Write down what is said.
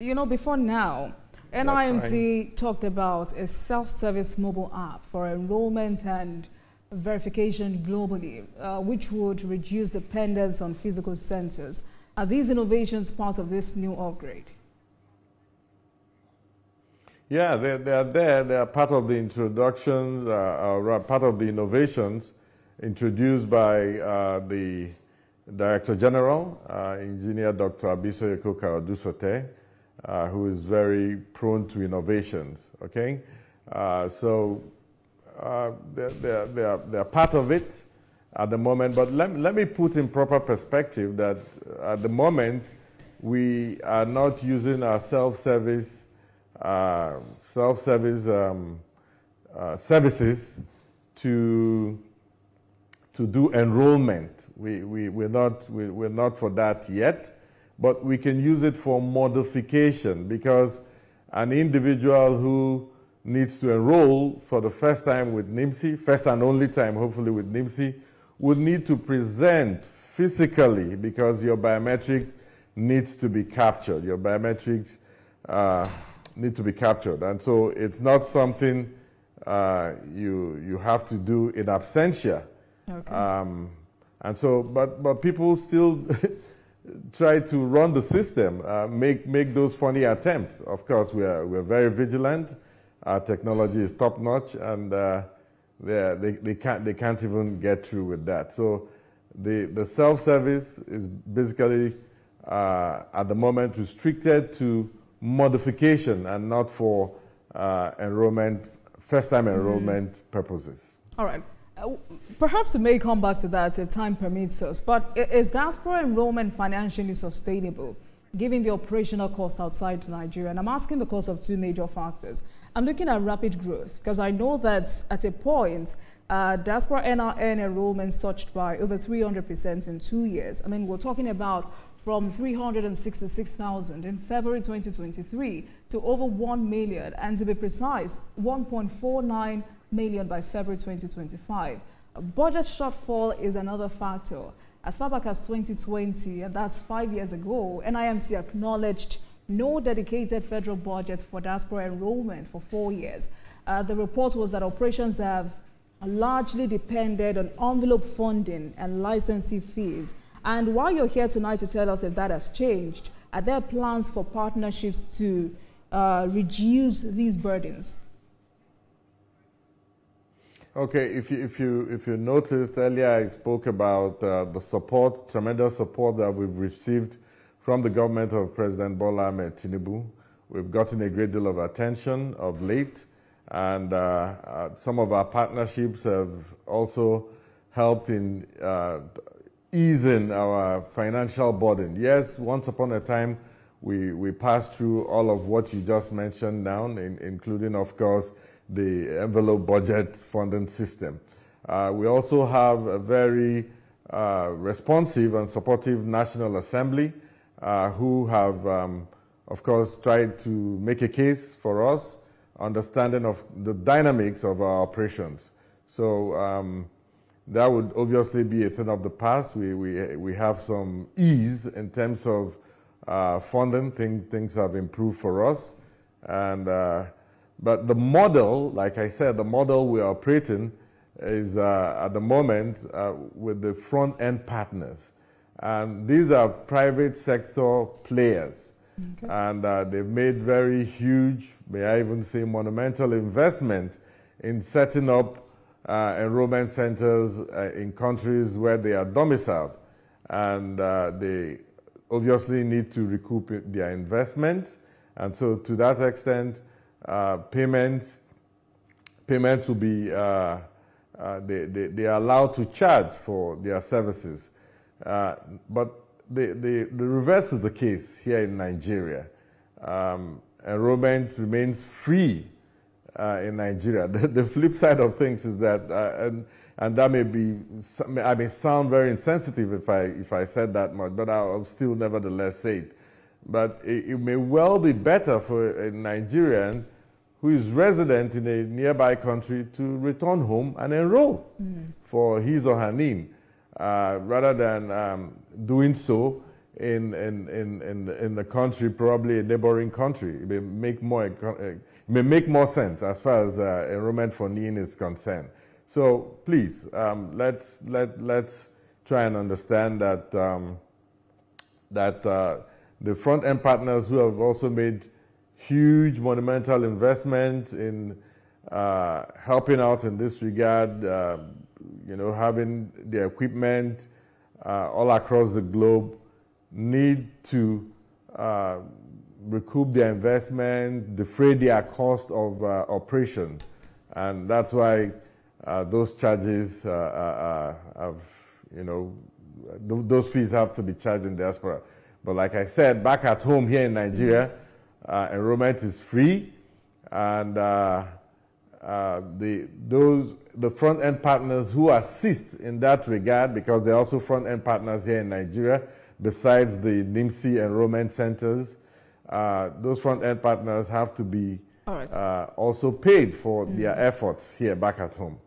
You know, before now, That's NIMC talked about a self-service mobile app for enrollment and verification globally, which would reduce dependence on physical centers. Are these innovations part of this new upgrade? Yeah, they are there. They are part of the introductions, part of the innovations introduced by the Director General, Engineer Dr. Alvan Ikoku, who is very prone to innovations. Okay, so they are part of it at the moment. But let me put in proper perspective that at the moment we are not using our self-service services to do enrollment. We're not for that yet, but we can use it for modification, because an individual who needs to enroll for the first time with NIMC, first and only time hopefully with NIMC, would need to present physically, because your biometric needs to be captured. Your biometrics need to be captured, and so it's not something you have to do in absentia. Okay. And so, but people still try to run the system, make those funny attempts. Of course, we're very vigilant. Our technology is top notch, and they can't even get through with that. So the self-service is basically at the moment restricted to modification and not for enrollment, first-time enrollment purposes. All right. Perhaps we may come back to that if time permits us, but is diaspora enrollment financially sustainable, given the operational cost outside Nigeria? And I'm asking because of two major factors. I'm looking at rapid growth, because I know that at a point, diaspora NRN enrollment surged by over 300% in 2 years. I mean, we're talking about from 366,000 in February 2023 to over 1 million, and to be precise, 1.49 million by February 2025. A budget shortfall is another factor. As far back as 2020, and that's 5 years ago, NIMC acknowledged no dedicated federal budget for diaspora enrollment for 4 years. The report was that operations have largely depended on envelope funding and licensing fees. And while you're here tonight to tell us if that has changed, are there plans for partnerships to reduce these burdens? Okay, if you noticed earlier, I spoke about the support, tremendous support that we've received from the government of President Bola Ahmed Tinubu. We've gotten a great deal of attention of late, and some of our partnerships have also helped in easing our financial burden. Yes, once upon a time, we passed through all of what you just mentioned now, including, of course, the envelope budget funding system. We also have a very responsive and supportive National Assembly who have, of course, tried to make a case for us, understanding of the dynamics of our operations. So that would obviously be a thing of the past. We have some ease in terms of funding. Things have improved for us, and but the model, like I said, the model we are operating is at the moment with the front-end partners. And these are private sector players. Okay. And they've made very huge, may I even say monumental investment in setting up enrollment centers in countries where they are domiciled. And they obviously need to recoup their investment. And so to that extent, payments will be, they are allowed to charge for their services. But the reverse is the case here in Nigeria. Enrollment remains free in Nigeria. The flip side of things is that, and that I may sound very insensitive if I said that much, but I'll still nevertheless say it. But it may well be better for a Nigerian who is resident in a nearby country to return home and enroll for his or her need, rather than doing so in the country, probably a neighboring country. It may make more sense as far as enrollment for NIN is concerned. So please, let's try and understand that the front-end partners who have also made huge monumental investments in helping out in this regard, having the equipment all across the globe, need to recoup their investment, defray their cost of operation. And that's why those charges those fees have to be charged in diaspora. But like I said, back at home here in Nigeria, enrollment is free, and the front-end partners who assist in that regard, because they're also front-end partners here in Nigeria, besides the NIMC enrollment centers, those front-end partners have to be also paid for their effort here back at home.